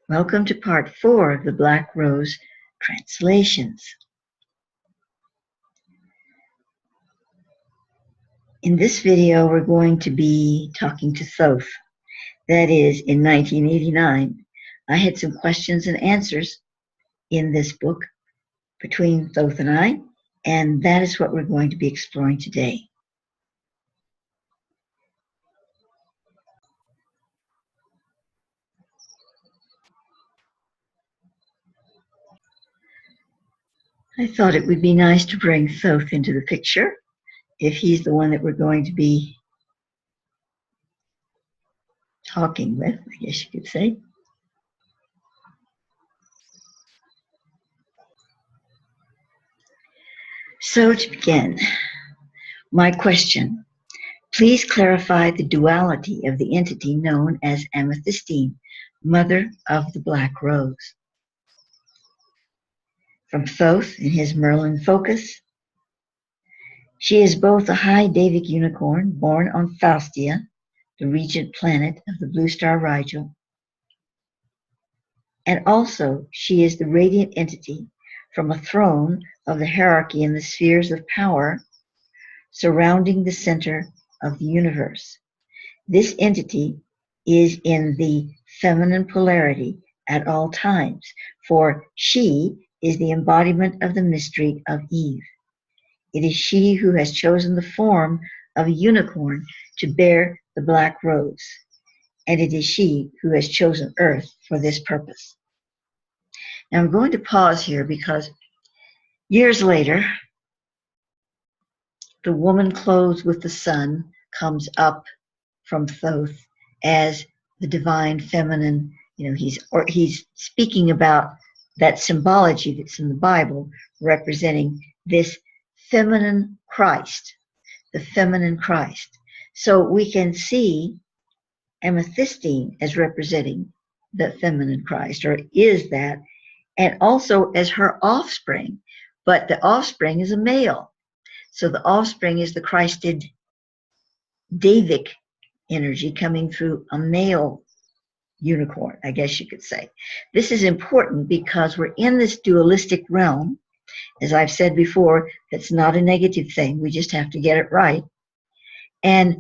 Welcome to part 4 of the Black Rose translations. In this video, we're going to be talking to Thoth. That is, in 1989, I had some questions and answers in this book between Thoth and I, and that is what we're going to be exploring today. I thought it would be nice to bring Thoth into the picture, if he's the one that we're going to be talking with, I guess you could say. So to begin, my question, please clarify the duality of the entity known as Amethystine, Mother of the Black Rose. From Thoth in his Merlin focus, she is both a high Davic unicorn born on Faustia, the regent planet of the blue star Rigel, and also she is the radiant entity from a throne of the hierarchy in the spheres of power surrounding the center of the universe. This entity is in the feminine polarity at all times, for she is the embodiment of the mystery of Eve. It is she who has chosen the form of a unicorn to bear the black rose, and it is she who has chosen Earth for this purpose. Now I'm going to pause here because years later, the woman clothed with the sun comes up from Thoth as the divine feminine. He's speaking about that symbology that's in the Bible representing this feminine Christ, the feminine Christ. So we can see Amethystine as representing the feminine Christ, or is that, and also as her offspring, but the offspring is a male. So the offspring is the Christed Davic energy coming through a male unicorn, I guess you could say. This is important because we're in this dualistic realm. As I've said before, that's not a negative thing. We just have to get it right. And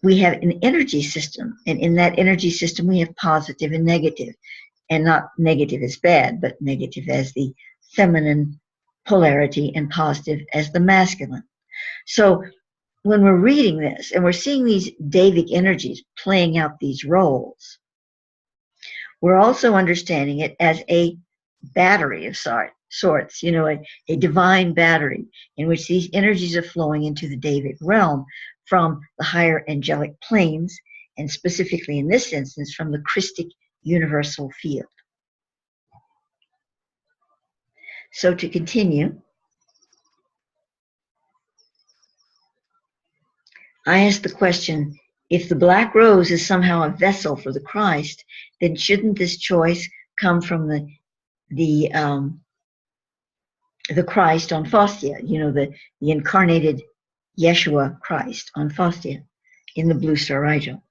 we have an energy system. And in that energy system, we have positive and negative. And not negative as bad, but negative as the feminine polarity and positive as the masculine. So when we're reading this and we're seeing these Davic energies playing out these roles, we're also understanding it as a battery of sorts, a divine battery in which these energies are flowing into the Davic realm from the higher angelic planes, and specifically in this instance from the Christic universal field. So to continue, I asked the question, if the black rose is somehow a vessel for the Christ, then shouldn't this choice come from the Christ on Faustia, the incarnated Yeshua Christ on Faustia in the blue star Rigel?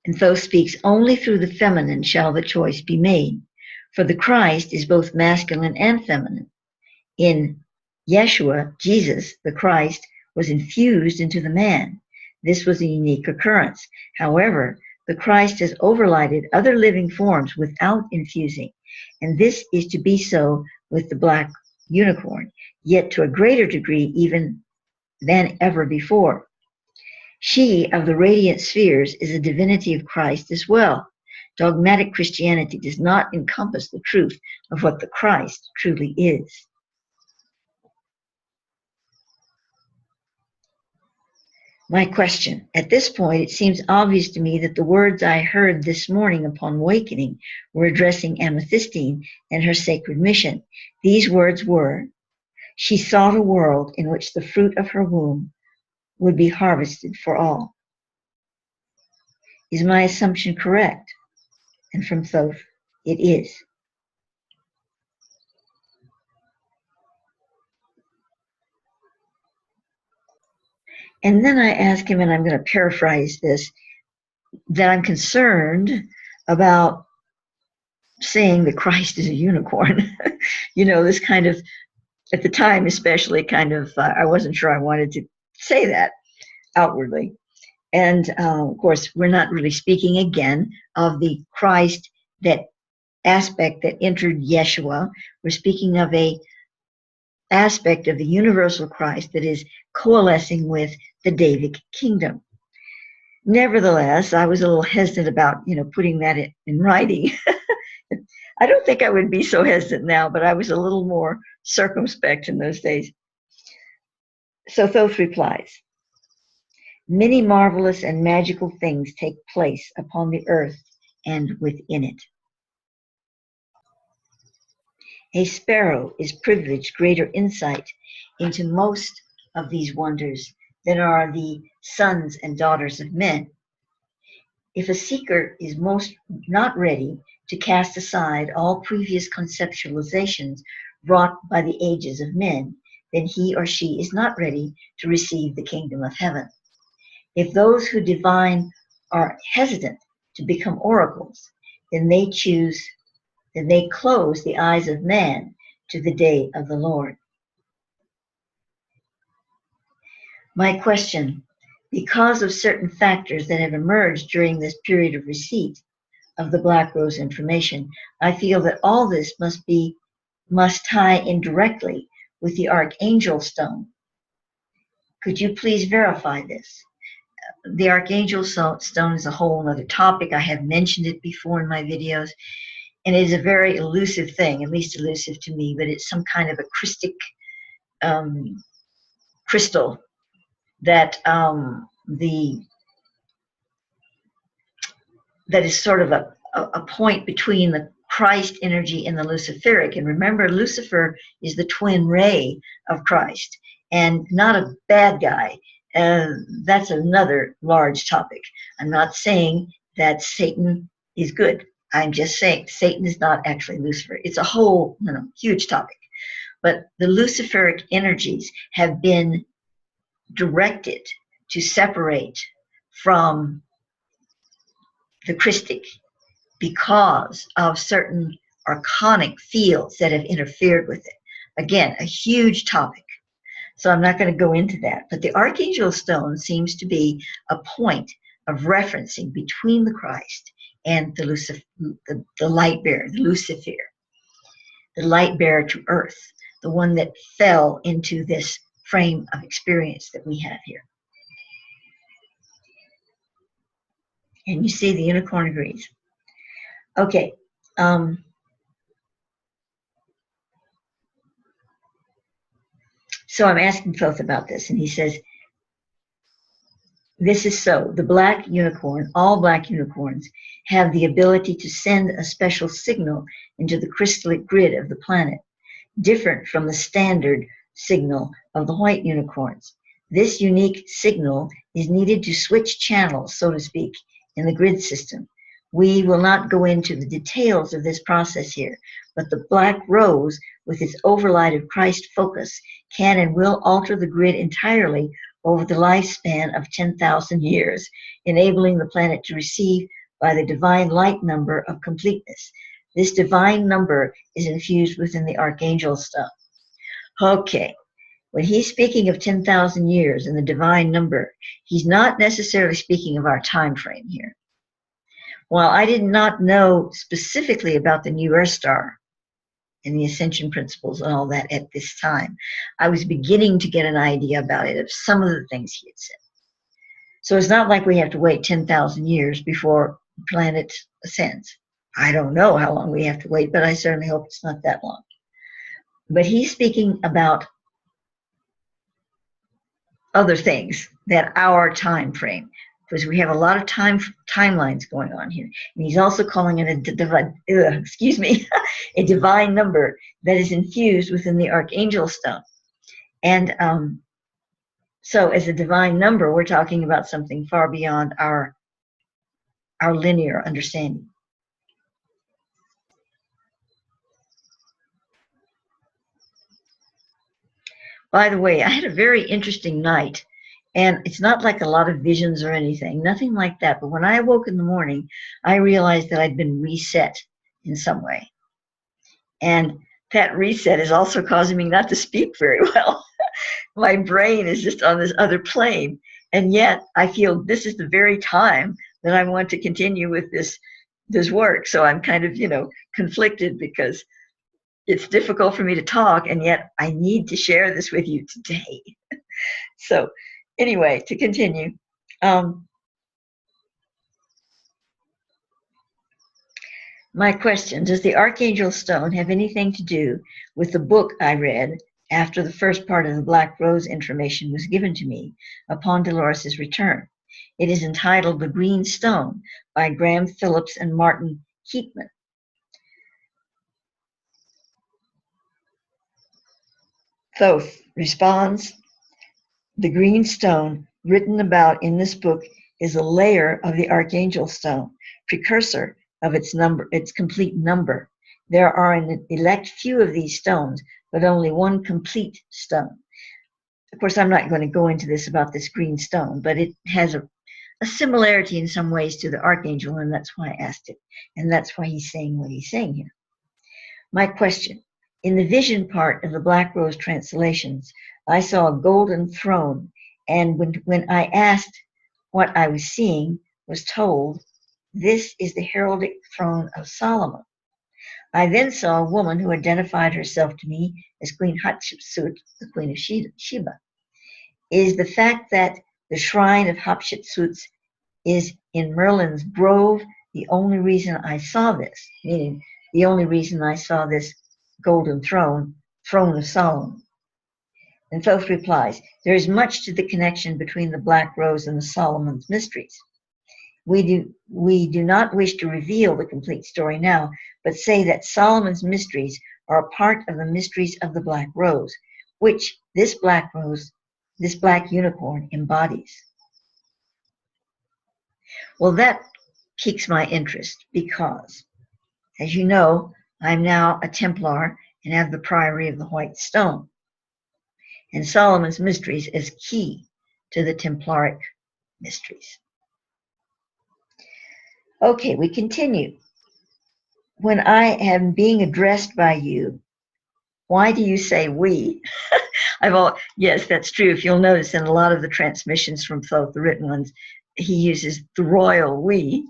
And Thoth speaks, only through the feminine shall the choice be made, for the Christ is both masculine and feminine. In Yeshua, Jesus, the Christ, was infused into the man. This was a unique occurrence. However, the Christ has overlighted other living forms without infusing, and this is to be so with the black unicorn, yet to a greater degree even than ever before. She of the radiant spheres is a divinity of Christ as well. Dogmatic Christianity does not encompass the truth of what the Christ truly is. My question, at this point, it seems obvious to me that the words I heard this morning upon awakening were addressing Amethystine and her sacred mission. These words were, she sought a world in which the fruit of her womb would be harvested for all. Is my assumption correct? And from Thoth, it is. And then I ask him, and I'm going to paraphrase this, that I'm concerned about saying that Christ is a unicorn. You know, this kind of, at the time especially, kind of, I wasn't sure I wanted to say that outwardly. And of course, we're not really speaking again of the Christ, that aspect that entered Yeshua. We're speaking of a aspect of the universal Christ that is coalescing with the Davidic kingdom. Nevertheless, I was a little hesitant about, putting that in writing. I don't think I would be so hesitant now, but I was a little more circumspect in those days. So Thoth replies, many marvelous and magical things take place upon the earth and within it. A sparrow is privileged greater insight into most of these wonders than are the sons and daughters of men. If a seeker is most not ready to cast aside all previous conceptualizations wrought by the ages of men, then he or she is not ready to receive the kingdom of heaven. If those who divine are hesitant to become oracles, then they close the eyes of man to the day of the Lord. My question, because of certain factors that have emerged during this period of receipt of the Black Rose information, I feel that all this must tie in directly with the Archangel stone. Could you please verify this? The Archangel stone is a whole other topic. I have mentioned it before in my videos, and it is a very elusive thing, at least elusive to me, but it's some kind of a crystal that that is sort of a point between the Christ energy and the Luciferic. And remember, Lucifer is the twin ray of Christ and not a bad guy. That's another large topic. I'm not saying that Satan is good. I'm just saying Satan is not actually Lucifer. It's a whole huge topic. But the Luciferic energies have been directed to separate from the Christic because of certain archonic fields that have interfered with it. Again, a huge topic. So I'm not going to go into that. But the Archangel stone seems to be a point of referencing between the Christ and the light bearer, the Lucifer, the light bearer to earth, the one that fell into this frame of experience that we have here. And you see the unicorn agrees. Okay. So I'm asking Thoth about this, and he says, this is so. The black unicorn, all black unicorns, have the ability to send a special signal into the crystalline grid of the planet, different from the standard signal of the white unicorns. This unique signal is needed to switch channels, so to speak, in the grid system. We will not go into the details of this process here, but the black rose, with its overlight of Christ focus, can and will alter the grid entirely over the lifespan of 10,000 years, enabling the planet to receive by the divine light number of completeness. This divine number is infused within the Archangel stone. Okay, when he's speaking of 10,000 years and the divine number, he's not necessarily speaking of our time frame here. While I did not know specifically about the New Earth Star and the ascension principles and all that at this time, I was beginning to get an idea about it, of some of the things he had said. So it's not like we have to wait 10,000 years before the planet ascends. I don't know how long we have to wait, but I certainly hope it's not that long. But he's speaking about other things that our time frame, because we have a lot of timelines going on here. And he's also calling it a divine number that is infused within the Archangel stone. And so as a divine number, we're talking about something far beyond our linear understanding. By the way, I had a very interesting night, and it's not like a lot of visions or anything, nothing like that. But when I awoke in the morning, I realized that I'd been reset in some way. And that reset is also causing me not to speak very well. My brain is just on this other plane. And yet I feel this is the very time that I want to continue with this work. So I'm kind of, conflicted because it's difficult for me to talk, and yet I need to share this with you today. So anyway, to continue. My question, does the Archangel Stone have anything to do with the book I read after the first part of the Black Rose information was given to me upon Dolores's return? It is entitled The Green Stone by Graham Phillips and Martin Heatman. Thoth responds, the green stone written about in this book is a layer of the Archangel Stone, precursor of its complete number. There are an elect few of these stones, but only one complete stone. Of course, I'm not going to go into this about this green stone, but it has a similarity in some ways to the Archangel, and that's why I asked it. And that's why he's saying what he's saying here. My question, in the vision part of the Black Rose translations, I saw a golden throne, and when I asked what I was seeing, was told, this is the heraldic throne of Solomon. I then saw a woman who identified herself to me as Queen Hatshepsut, the Queen of Sheba. Is the fact that the shrine of Hatshepsut is in Merlin's grove the only reason I saw this? Meaning, the only reason I saw this golden throne of Solomon. And Thoth replies, there is much to the connection between the Black Rose and the Solomon's mysteries. We do not wish to reveal the complete story now, but say that Solomon's mysteries are a part of the mysteries of the Black Rose, which this Black unicorn embodies. Well, that piques my interest because, as you know, I'm now a Templar and have the Priory of the White Stone. And Solomon's mysteries is key to the Templaric mysteries. Okay, we continue. When I am being addressed by you, why do you say we? Yes, that's true. If you'll notice in a lot of the transmissions from Thoth, the written ones, he uses the royal we.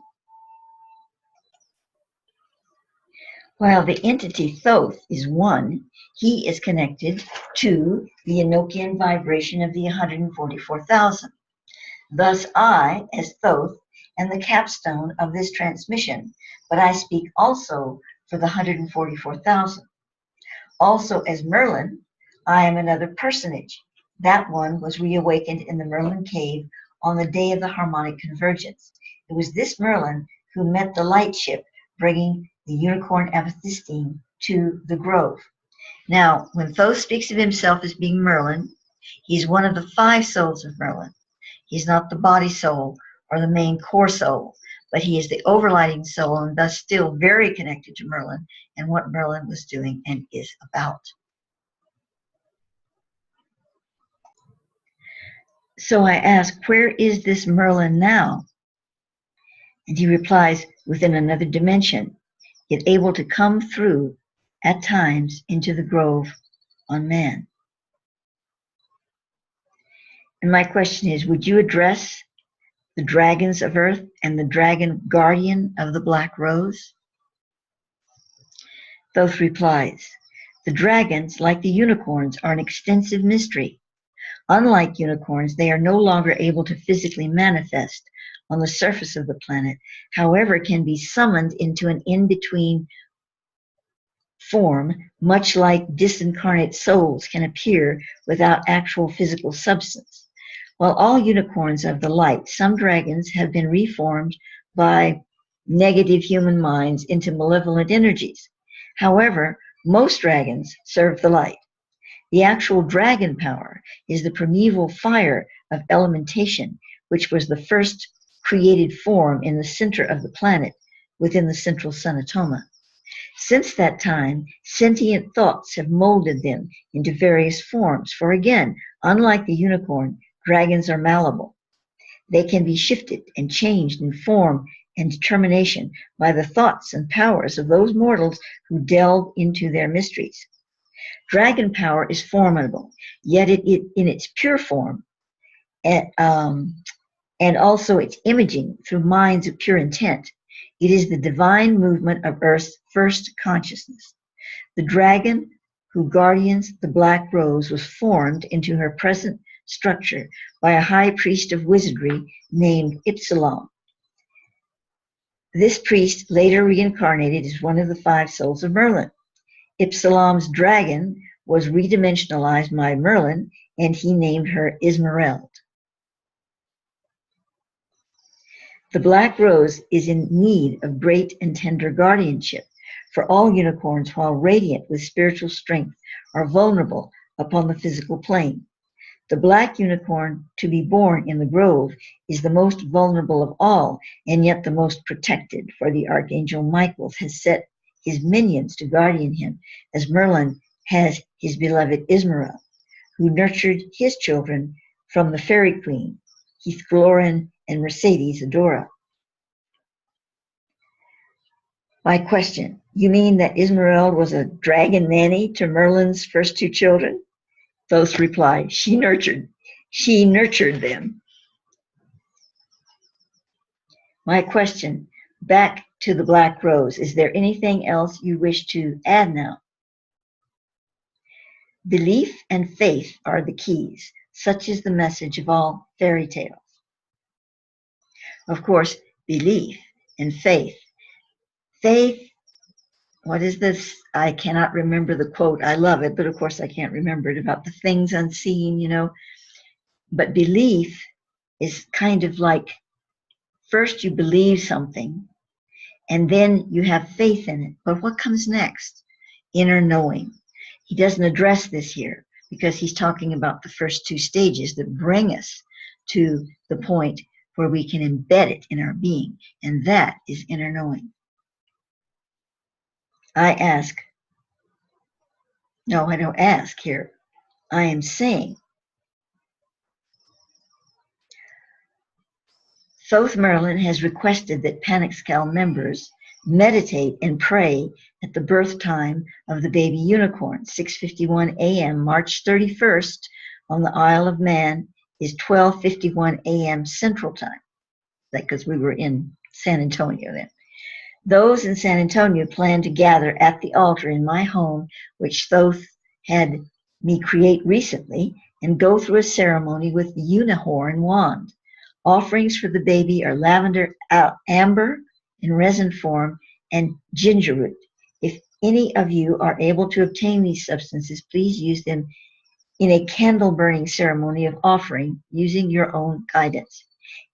While the entity Thoth is one, he is connected to the Enochian vibration of the 144,000. Thus I, as Thoth, am the capstone of this transmission, but I speak also for the 144,000. Also as Merlin, I am another personage. That one was reawakened in the Merlin cave on the day of the harmonic convergence. It was this Merlin who met the light ship, bringing the unicorn amethystine to the grove. Now, when Thoth speaks of himself as being Merlin, he's one of the 5 souls of Merlin. He's not the body soul or the main core soul, but he is the overlighting soul and thus still very connected to Merlin and what Merlin was doing and is about. So I ask, where is this Merlin now? And he replies, within another dimension, yet able to come through at times into the grove on man. And my question is, would you address the dragons of earth and the dragon guardian of the Black Rose? Thoth replies, the dragons, like the unicorns, are an extensive mystery. Unlike unicorns, they are no longer able to physically manifest on the surface of the planet, however, can be summoned into an in-between form, much like disincarnate souls can appear without actual physical substance. While all unicorns of the light, some dragons have been reformed by negative human minds into malevolent energies. However, most dragons serve the light. The actual dragon power is the primeval fire of elementation, which was the first created form in the center of the planet within the central sunatoma. Since that time, sentient thoughts have molded them into various forms, for again, unlike the unicorn, dragons are malleable. They can be shifted and changed in form and determination by the thoughts and powers of those mortals who delve into their mysteries. Dragon power is formidable, yet it in its pure form, and also its imaging through minds of pure intent. It is the divine movement of Earth's first consciousness. The dragon who guardians the black rose was formed into her present structure by a high priest of wizardry named Ipsilon. This priest later reincarnated as one of the 5 souls of Merlin. Ipsilon's dragon was redimensionalized by Merlin, and he named her Ismerald. The black rose is in need of great and tender guardianship, for all unicorns, while radiant with spiritual strength, are vulnerable upon the physical plane. The black unicorn to be born in the grove is the most vulnerable of all, and yet the most protected, for the Archangel Michael has set his minions to guardian him, as Merlin has his beloved Ismerald, who nurtured his children from the fairy queen, Heathglorin and Mercedes Adora. My question, you mean that Ismerald was a dragon nanny to Merlin's first 2 children? Thoth replied, she nurtured them. My question, back to the black rose, is there anything else you wish to add now? Belief and faith are the keys. Such is the message of all fairy tales. Of course, belief and faith. Faith, what is this? I cannot remember the quote. I love it, but of course I can't remember it, about the things unseen, you know. But belief is kind of like, first you believe something, and then you have faith in it. But what comes next? Inner knowing. He doesn't address this here because he's talking about the first 2 stages that bring us to the point where we can embed it in our being, and that is inner knowing. I ask, no, I don't ask here. I am saying, Thoth Merlin has requested that Panic-Skal members meditate and pray at the birth time of the baby unicorn. 6:51 a.m. March 31st on the Isle of Man is 12:51 a.m. Central Time, because we were in San Antonio then. Those in San Antonio plan to gather at the altar in my home, which Thoth had me create recently, and go through a ceremony with the unihorn wand. Offerings for the baby are lavender, amber in resin form, and ginger root. If any of you are able to obtain these substances, please use them in a candle burning ceremony of offering using your own guidance.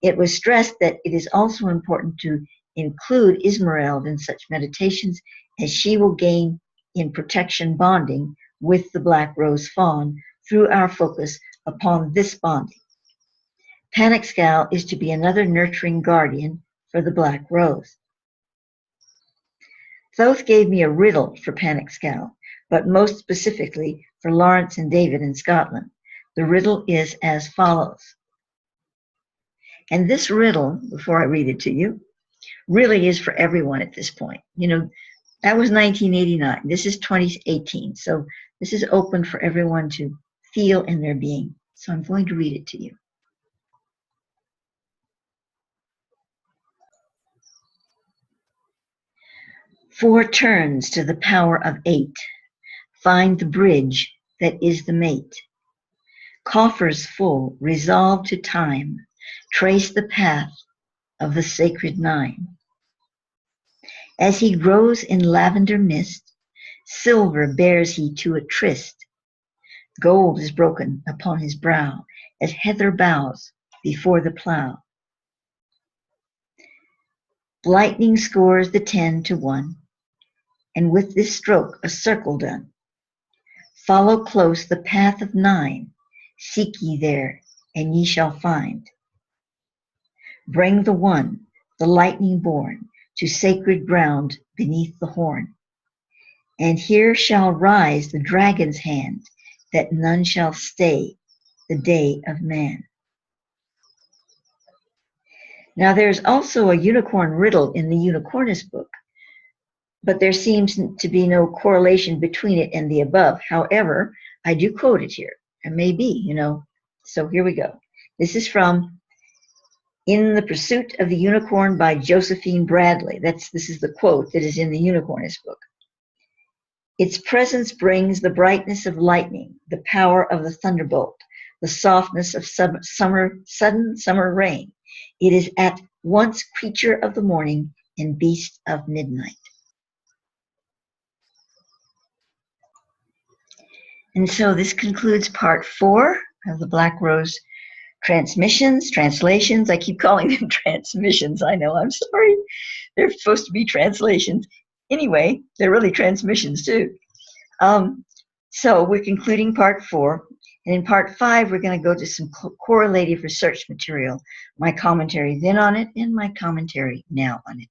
It was stressed that it is also important to include Ismerald in such meditations, as she will gain in protection bonding with the black rose fawn through our focus upon this bonding. Panic-Skal is to be another nurturing guardian for the black rose. Thoth gave me a riddle for Panic-Skal, but most specifically for Lawrence and David in Scotland. The riddle is as follows. And this riddle, before I read it to you, really is for everyone at this point. You know, that was 1989. This is 2018. So this is open for everyone to feel in their being. So I'm going to read it to you. Four turns to the power of 8. Find the bridge that is the mate. Coffers full, resolve to time. Trace the path of the sacred 9. As he grows in lavender mist, silver bears he to a tryst. Gold is broken upon his brow, as heather bows before the plow. Lightning scores the 10 to 1, and with this stroke a circle done. Follow close the path of 9, seek ye there, and ye shall find. Bring the 1, the lightning born, to sacred ground beneath the horn. And here shall rise the dragon's hand, that none shall stay the day of man. Now, there's also a unicorn riddle in the Unicornist book, but there seems to be no correlation between it and the above. However, I do quote it here. It may be, So here we go. This is from In the Pursuit of the Unicorn by Josephine Bradley. This is the quote that is in the Unicornist book. Its presence brings the brightness of lightning, the power of the thunderbolt, the softness of sudden summer rain. It is at once creature of the morning and beast of midnight. And so this concludes part 4 of the Black Rose translations. I keep calling them transmissions. I know, I'm sorry. They're supposed to be translations. Anyway, they're really transmissions too. So we're concluding part 4. And in part 5, we're going to go to some correlative research material, my commentary then on it, and my commentary now on it.